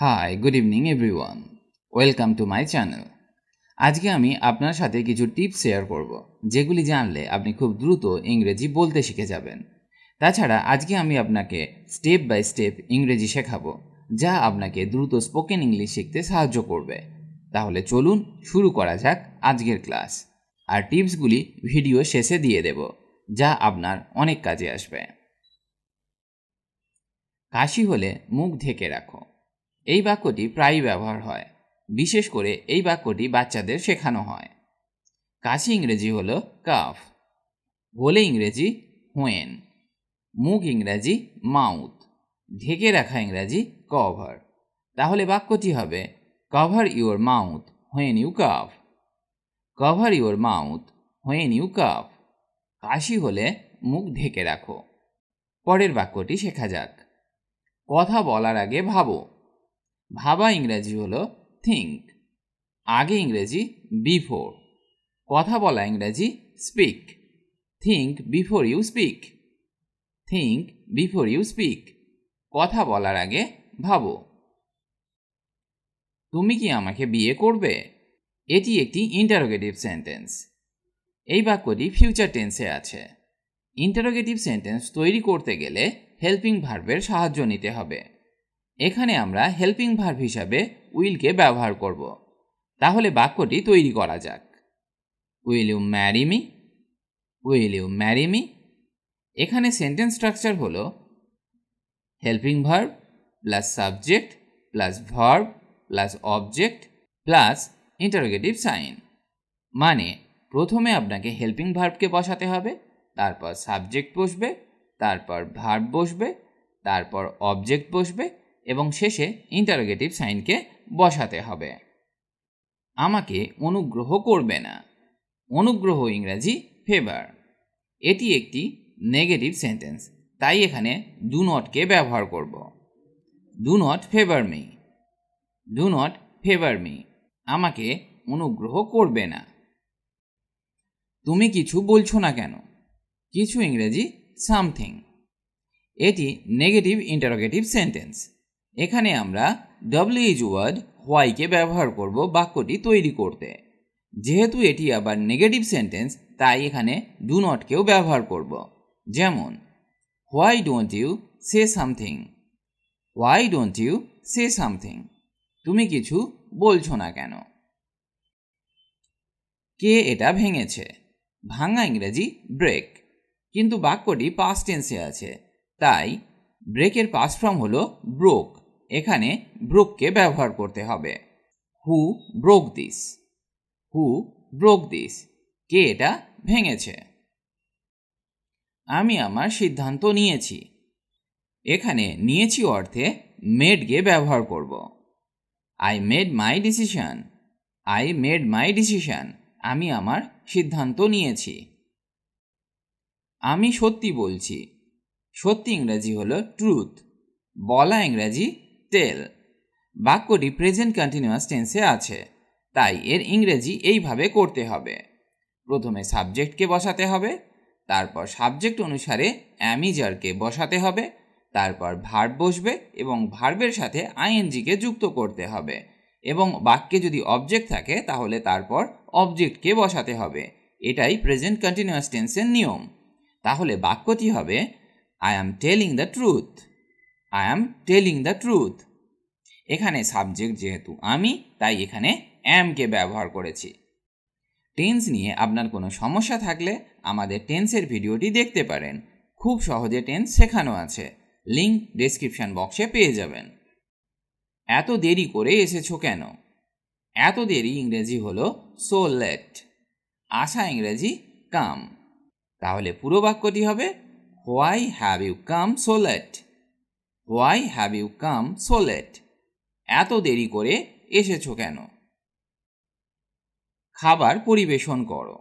High, good evening everyone. Welcome to my channel. আজকে আমি আপনার সাথে কিছু টিপস শেয়ার করব, যেগুলি জানলে আপনি খুব দ্রুত ইংরেজি বলতে শিখে যাবেন। তাছাড়া আজকে আমি আপনাকে স্টেপ বাই স্টেপ ইংরেজি শেখাবো, যা আপনাকে দ্রুত স্পোকেন ইংলিশ শিখতে সাহায্য করবে। তাহলে চলুন শুরু করা যাক আজকের ক্লাস। আর টিপসগুলি ভিডিও শেষে দিয়ে দেব, যা আপনার অনেক কাজে আসবে। কাশি হলে মুখ ঢেকে রাখো। এই বাক্যটি প্রায়ই ব্যবহার হয়, বিশেষ করে এই বাক্যটি বাচ্চাদের শেখানো হয়। কাশি ইংরেজি হলো কাফ, হলে ইংরেজি হোয়েন, মুখ ইংরাজি মাউথ, ঢেকে রাখা ইংরাজি কভার। তাহলে বাক্যটি হবে cover your mouth when you cough. Cover your mouth when you cough. কাশি হলে মুখ ঢেকে রাখো। পরের বাক্যটি শেখা যাক। কথা বলার আগে ভাবো। ভাবা ইংরেজি হলো থিঙ্ক, আগে ইংরেজি বিফোর। কথা বলা ইংরেজি speak. Think before you speak. Think before you speak. কথা বলার আগে ভাবো। তুমি কি আমাকে বিয়ে করবে? এটি একটি ইন্টারোগেটিভ সেন্টেন্স। এই বাক্যটি ফিউচার টেন্সে আছে। ইন্টারোগেটিভ সেন্টেন্স তৈরি করতে গেলে হেল্পিং ভার্বের সাহায্য নিতে হবে। এখানে আমরা হেল্পিং ভার্ব হিসাবে উইলকে ব্যবহার করব। তাহলে বাক্যটি তৈরি করা যাক। Will you marry me? Will you marry me? এখানে সেন্টেন্স স্ট্রাকচার হলো helping verb plus subject plus verb plus object plus interrogative sign. মানে প্রথমে আপনাকে হেল্পিং ভার্বকে বসাতে হবে, তারপর সাবজেক্ট বসবে, তারপর ভার্ব বসবে, তারপর অবজেক্ট বসবে এবং শেষে ইন্টারোগেটিভ সাইনকে বসাতে হবে। আমাকে অনুগ্রহ করবে না। অনুগ্রহ ইংরাজি ফেভার। এটি একটি নেগেটিভ সেন্টেন্স, তাই এখানে ডু নটকে ব্যবহার করব। Do not favour me. Do not favour me. আমাকে অনুগ্রহ করবে না। তুমি কিছু বলছো না কেন? কিছু ইংরেজি সামথিং। এটি নেগেটিভ ইন্টারোগেটিভ সেন্টেন্স। এখানে আমরা ডব্লিউএইচ ওয়ার্ড হোয়াইকে ব্যবহার করব বাক্যটি তৈরি করতে। যেহেতু এটি আবার নেগেটিভ সেন্টেন্স, তাই এখানে ডু নটকেও ব্যবহার করব। যেমন why don't you say something? Why don't you say something? তুমি কিছু বলছো না কেন? কে এটা ভেঙেছে? ভাঙা ইংরেজি ব্রেক, কিন্তু বাক্যটি পাস্ট টেন্সে আছে, তাই ব্রেকের পাস্ট ফর্ম হলো ব্রোক। এখানে ব্রোককে ব্যবহার করতে হবে। Who broke this? Who broke this? কে এটা ভেঙেছে? আমি আমার সিদ্ধান্ত নিয়েছি। এখানে নিয়েছি অর্থে মেডকে ব্যবহার করব। I made my decision. I made my decision. আমি আমার সিদ্ধান্ত নিয়েছি। আমি সত্যি বলছি। সত্যি ইংরাজি হলো ট্রুথ, বলা ইংরাজি টেল। বাক্যটি প্রেজেন্ট কন্টিনিউয়াস টেন্সে আছে, তাই এর ইংরেজি এইভাবে করতে হবে। প্রথমে সাবজেক্টকে বসাতে হবে, তারপর সাবজেক্ট অনুসারে অ্যামিজারকে বসাতে হবে, তারপর ভার্ব বসবে এবং ভার্বের সাথে আইএনজিকে যুক্ত করতে হবে, এবং বাক্যে যদি অবজেক্ট থাকে তাহলে তারপর অবজেক্টকে বসাতে হবে। এটাই প্রেজেন্ট কন্টিনিউয়াস টেন্সের নিয়ম। তাহলে বাক্যটি হবে I am telling the truth. I am telling the truth. এখানে সাবজেক্ট যেহেতু আমি, তাই এখানে অ্যামকে ব্যবহার করেছি। টেন্স নিয়ে আপনার কোনো সমস্যা থাকলে আমাদের টেন্সের ভিডিওটি দেখতে পারেন। খুব সহজে টেন্স শেখানো আছে, লিঙ্ক ডেসক্রিপশন বক্সে পেয়ে যাবেন। এত দেরি করে এসেছো কেন? এত দেরি ইংরেজি হলো সো লেট। আসা ইংরেজি কাম। তাহলে পুরো বাক্যটি হবে why have you come so late? Why have you come so late? এত দেরি করে এসেছো কেন? খাবার পরিবেশন করো।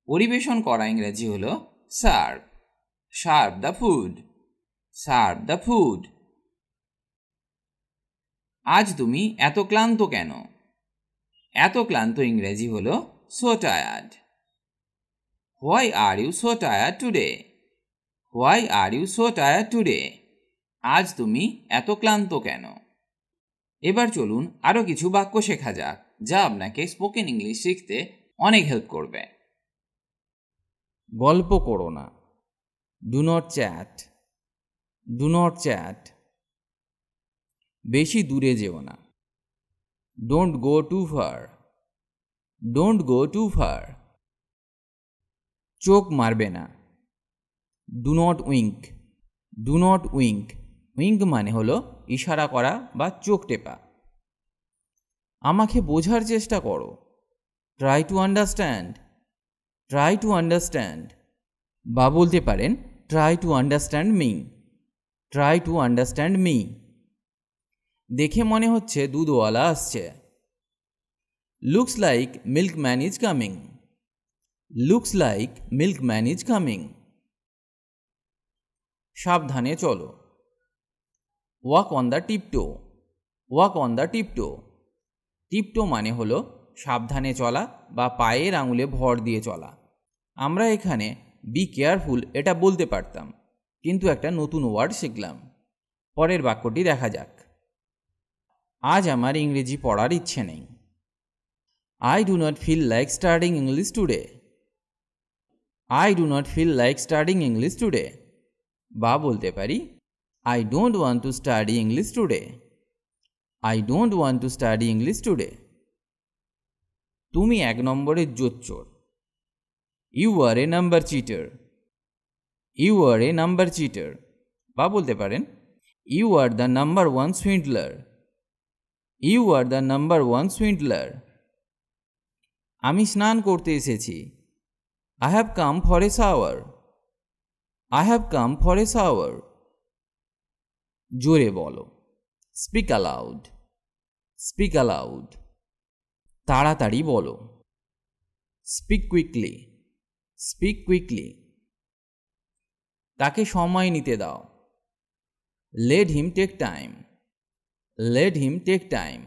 পরিবেশন করা ইংরেজি হলো serve. Serve the food. Serve the food. আজ তুমি এত ক্লান্ত কেন? এত ক্লান্ত ইংরেজি হলো so tired. Why are you so tired today? Why are you so tired today? আজ তুমি এত ক্লান্ত কেন? এবার চলুন আরও কিছু বাক্য শেখা যাক যা আপনাকে স্পোকেন ইংলিশ শিখতে অনেক হেল্প করবে। গল্প করো না, do not chat, do not chat. বেশি দূরে যেও না, don't go too far, don't go too far. চোখ মারবে না, do not wink, do not wink. Wink মানে হলো ইশারা করা বা চোখ টেপা। আমাকে বোঝার চেষ্টা করো, try to understand, try to understand. বা বলতে পারেন try to understand me, try to understand me. দেখে মনে হচ্ছে দুধওয়ালা আসছে, looks like milkman is coming, looks like milkman is coming. সাবধানে চলো, walk on the tiptoe, walk on the tiptoe. Tiptoe মানে হলো সাবধানে চলা বা পায়ের আঙুলে ভর দিয়ে চলা। আমরা এখানে বি কেয়ারফুল এটা বলতে পারতাম, কিন্তু একটা নতুন ওয়ার্ড শিখলাম। পরের বাক্যটি দেখা যাক। আজ আমার ইংরেজি পড়ার ইচ্ছে নেই, I do not feel like studying English today, I do not feel like studying English today. বা বলতে পারি I don't want to study English today, I don't want to study English today. তুমি এক নম্বরের জোচ্চোর, you are a number cheater, you are a number cheater. বা বলতে পারেন you are the number one swindler, you are the number one swindler. আমি স্নান করতে এসেছি, I have come for a shower, I have come for a shower. জোরে বলো, speak allowed, speak allowed. তাড়াতাড়ি বলো, স্পিক কুইকলি, স্পিক কুইকলি। তাকে সময় নিতে দাও, let him take time, let him take time.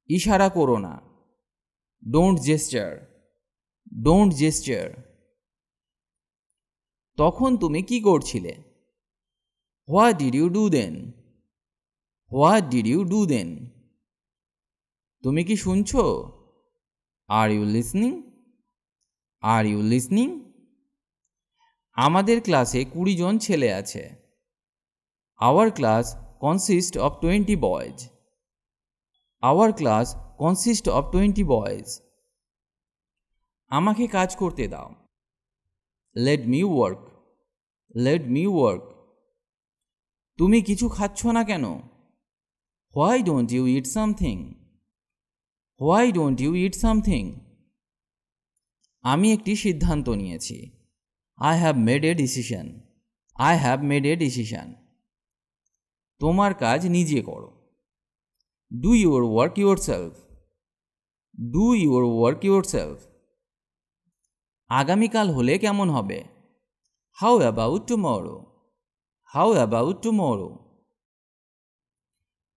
ইশারা করো না, ডোন্ট জেস্চার, ডোন্ট জেস্চার। তখন তুমি কি করছিলে, what did you do then, what did you do then. তুমি কি শুনছো, are you listening, are you listening. আমাদের ক্লাসে 20 জন ছেলে আছে, our class consist of 20 boys, our class consist of 20 boys. আমাকে কাজ করতে দাও, let me work, let me work. তুমি কিছু খাচ্ছ না কেন, why don't you eat something, why don't you eat something. আমি একটি সিদ্ধান্ত নিয়েছি, I have made a decision, I have made a decision. তোমার কাজ নিজে করো, do your work yourself, do your work yourself. আগামীকাল হলে কেমন হবে, how about tomorrow, how about tomorrow.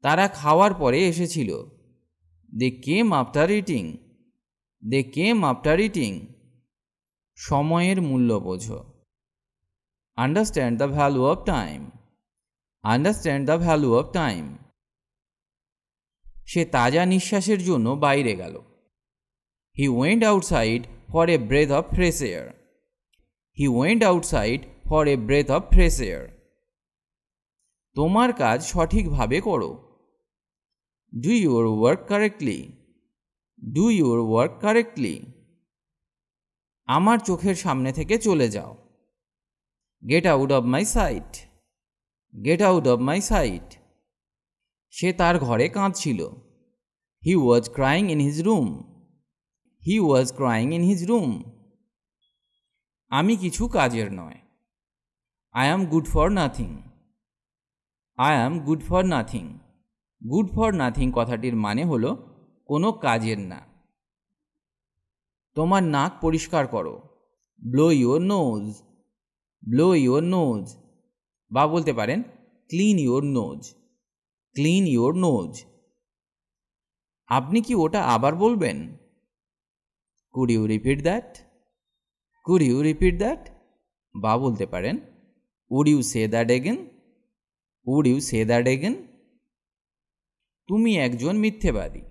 তারা খাওয়ার পরে এসেছিল, they came after eating, they came after eating. সময়ের মূল্য বোঝো, understand the value of time, understand the value of time. সে তাজা নিঃশ্বাসের জন্য বাইরে গেল, he went outside for a breath of fresh air, he went outside for a breath of fresh air. তোমার কাজ সঠিকভাবে করো, do your work correctly, do your work correctly. আমার চোখের সামনে থেকে চলে যাও, get out of my sight, get out of my sight. সে তার ঘরে কাঁদছিল, he was crying in his room, he was crying in his room. আমি কিছু কাজের নয়, I am good for nothing, I am good for nothing. Good for nothing কথাটির মানে হলো কোনো কাজের না। তোমার নাক পরিষ্কার করো, blow your nose, blow your nose. বা বলতে পারেন clean your nose, clean your nose. আপনি কি ওটা আবার বলবেন, could you repeat that, could you repeat that. বা বলতে পারেন would you say that again, would you say that again. তুমি একজন মিথ্যেবাদী।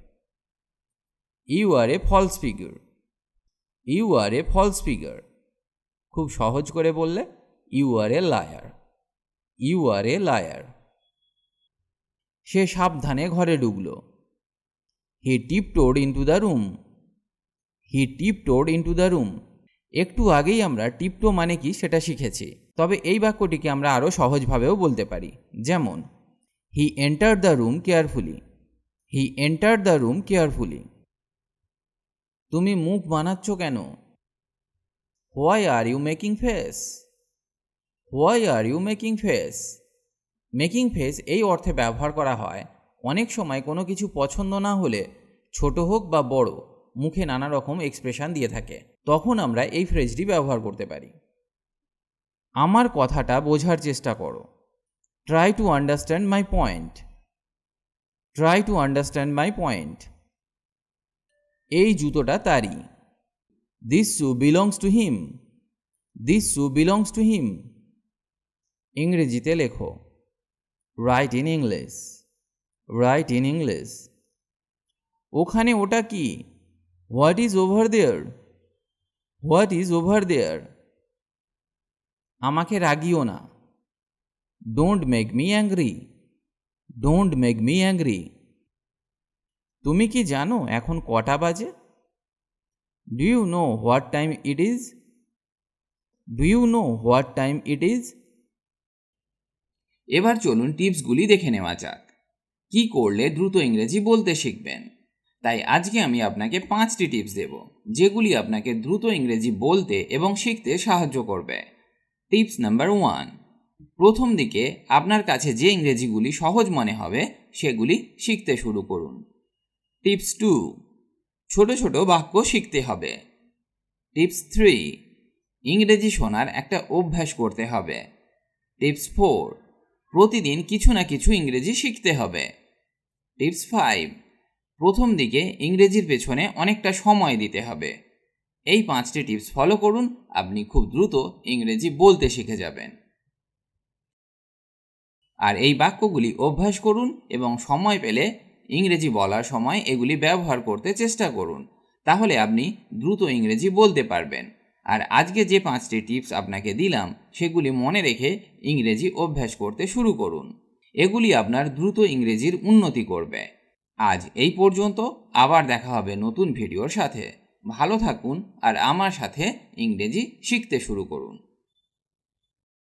You are a false figure. You are a false figure. খুব সহজ করে বললে you are a liar. You are a liar. সে সাবধানে ঘরে ঢুকল। He tiptoed into the room. He tiptoed into the room. একটু আগেই আমরা টিপটো মানে কি সেটা শিখেছি, তবে এই বাক্যটিকে আমরা আরও সহজভাবেও বলতে পারি। যেমন he entered the room carefully. He entered the room carefully. তুমি মুখ বানাচ্ছ কেন? Why are you making face? Why are you making face? Making face এই অর্থে ব্যবহার করা হয় অনেক সময় কোনো কিছু পছন্দ না হলে, ছোট হোক বা বড়, মুখে নানা রকম এক্সপ্রেশন দিয়ে থাকে, তখন আমরা এই ফ্রেজটি ব্যবহার করতে পারি। আমার কথাটা বোঝার চেষ্টা করো। Try to understand my point. Try to understand my point. এই জুতোটা তারই। This shoe belongs to him. This shoe belongs to him. ইংরেজিতে লেখো। Write in English. Write in English. ওখানে ওটা কি? What is over there? What is over there? আমাকে রাগিও না। Don't make me angry. Don't make me angry. তুমি কি জানো এখন কটা বাজে? Do you know what time it is? Do you know what time it is? এবার চলুন টিপসগুলি দেখে নেওয়া যাক। কি করলে দ্রুত ইংরেজি বলতে শিখবেন। তাই আজকে আমি আপনাকে 5টি টিপস দেব, যেগুলি আপনাকে দ্রুত ইংরেজি বলতে এবং শিখতে সাহায্য করবে। টিপস নাম্বার 1, প্রথম দিকে আপনার কাছে যে ইংরেজিগুলি সহজ মনে হবে সেগুলি শিখতে শুরু করুন। টিপস 2, ছোট ছোট বাক্য শিখতে হবে। টিপস 3, ইংরেজি শোনার একটা অভ্যাস করতে হবে। টিপস 4, প্রতিদিন কিছু না কিছু ইংরেজি শিখতে হবে। টিপস 5, প্রথম দিকে ইংরেজির পেছনে অনেকটা সময় দিতে হবে। এই 5টি টিপস ফলো করুন, আপনি খুব দ্রুত ইংরেজি বলতে শিখে যাবেন। আর এই বাক্যগুলি অভ্যাস করুন এবং সময় পেলে ইংরেজি বলার সময় এগুলি ব্যবহার করতে চেষ্টা করুন, তাহলে আপনি দ্রুত ইংরেজি বলতে পারবেন। আর আজকে যে 5টি টিপস আপনাকে দিলাম সেগুলি মনে রেখে ইংরেজি অভ্যাস করতে শুরু করুন। এগুলি আপনার দ্রুত ইংরেজির উন্নতি করবে। আজ এই পর্যন্ত, আবার দেখা হবে নতুন ভিডিওর সাথে। ভালো থাকুন আর আমার সাথে ইংরেজি শিখতে শুরু করুন।